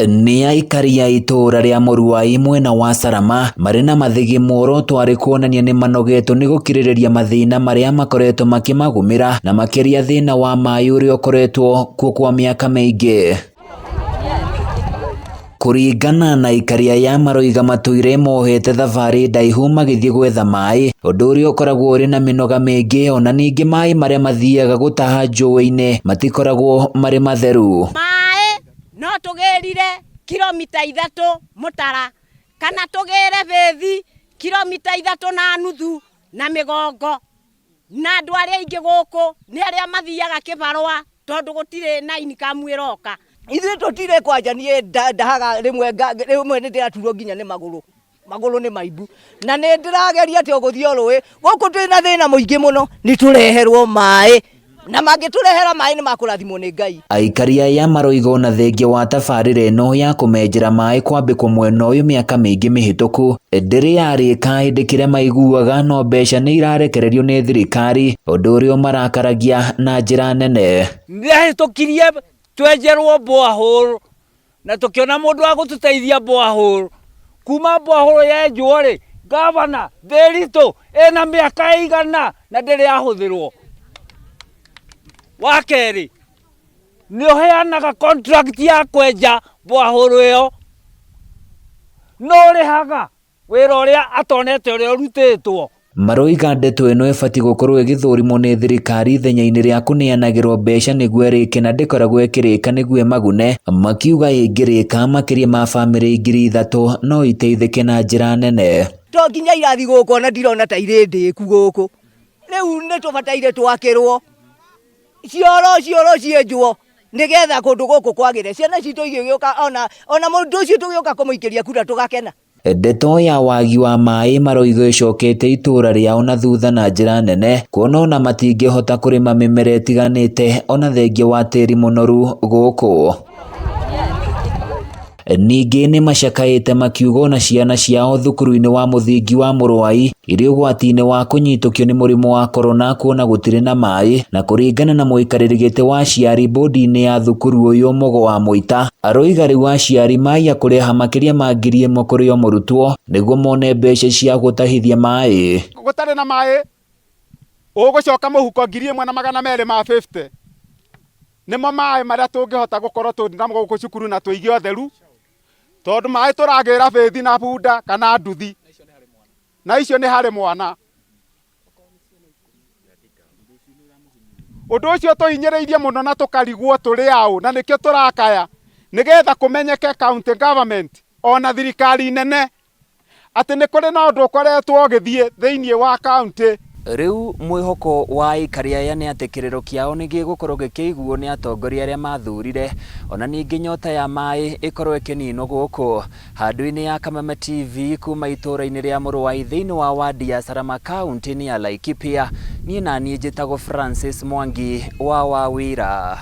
Ni Aikari ya ituura ria Muruai mwena wa Salama mari na mathigi muoroto ari kuonania ni manogetwo ni gukiriria mathina maria makoretwo makimagumira na makiria thina wa maai uria ukoretwo kuo kwa miaka mingi. Kuringana na Aikari aya maroiga matuire mohete thabari ndaihu magithii gwetha maai, undu uria ukoragwo uri na minoga mingi, ona ningi maai maria mathiaga gutaha njũĩ-inĩ matikoragwo mari matheru. No tugerire kilomita 3 mutara kana tugere bethi kilomita 3.5 na migongo na andu aria ingi guku ni aria mathiaga kibarua tondu gutire na income iroka. Ithuĩ tutire kwanja nie ndahaga rimwe ni ndiraturwo nginya ni maguru ni maimbu na ni ndirageria ati guthio rũĩ guku twina thina muingi muno ni tureherwo maai na mangĩtũrehera maai ni makũrathimwo nĩ Ngai. Aikari aya maroiga ona thengia wa tabarĩra ĩno ya kũmenjera maai kwambĩkwo mwena ũyũ mĩaka mĩingĩ mĩhĩtũku ndĩrĩ yarĩka hĩndĩ kĩrĩa maiguaga no mbeca nĩ irarekererio nĩ thirikari, ũndũ ũrĩa marakaragia na njĩra nene. Nĩhĩtũkirie twenjerwo borehole na tũkĩona mũndũ wa gũtũteithia borehole. Kuma borehole yenjwo rĩ, gavana Nderitu ena mĩaka ĩigana na ndĩrĩ yahũthĩrwo. Wakeri ni uheanaga contract ya kwenja borehole ĩyo no rihaga wĩra ũrĩa atonete ũrĩa ũrutĩtwo. Maroiga ndeto ĩno ĩbatiĩ gũkorwo ĩgĩthũrimwo nĩ thirikari ithenya-inĩ rĩa kũneanagĩrwo mbeca nĩguo ĩrĩke na ndĩkoragwo ĩkĩrĩka nĩguo magune, makiuga ĩngĩrĩka makĩria ma bamĩrĩ 3,000 no iteithĩke na njĩra nene. To nginya irathi gũkũ ona ndirona ta irĩ ndĩku gũkũ, rĩu nĩ tũbataire twakĩrwo cioro cienjwo nigetha kundu guku kwagire ciana citu igĩũka ona mũndũ ũcio tũgĩũka kũmũikĩria kura tũgakena. Ndeto ya wagi wa maai maroiga ĩcokete ituura rĩao na thutha na njĩra nene, kuona ona matingĩhota kũrĩma mĩmera ĩtiganĩte ona thengia wa tĩri mũnoru gũkũ. Ningĩ nĩ macakaĩte makiuga ona ciana ciao thukuru-inĩ wa mũthingi wa Muruai irĩ ũgwati-inĩ wa kũnyitũkio nĩ mũrimũ wa korona kuona gũtirĩ na maai, na kũringana na mũikarĩri gĩtĩ wa aciari bodi-inĩ ya thukuru ũyũ Mogo wa Mũita, aroiga rĩu aciari maia kũrĩha makĩria ma 1,000 kũrĩ o mũrutwo nĩguo mone mbeca cia gũtahithia maai. Gũtarĩ na maai ũgũcoka mũhuko 1,250 nĩmo maai marĩa tũngĩhota gũkorwo tũrĩ namo gũkũ cukuru na tũige ũtheru, tondu maai tũragĩra bethi na bunda kana nduthi na icio nĩ harĩ mwana. Ũndũ ũcio tũhinyĩrĩirie mũno na tũkarigwo tũrĩ aũ, na nĩkĩo tũrakaya nĩgetha kũmenyeke county government ona thirikari nene atĩ nĩ kũrĩ na ũndũ ũkoretwo ũgĩthiĩ thĩinĩ wa county. Riu mwihoko wa Aikari aya nĩ atĩ kĩrĩro kĩao nĩ gĩgũkorwo gĩkĩiguo nĩ atongoria arĩa mathurire, ona ningĩ nyota ya maai ĩkorwo ĩkĩninwo gũkũ. Handũ-inĩ ya Kameme TV kuma itũũra-inĩ rĩa Muruai thĩinĩ wa wandi ya Salama kaunti-ini ya Laikipia, niĩ naniĩ njĩtagwo Francis Mwangi wa Wawira.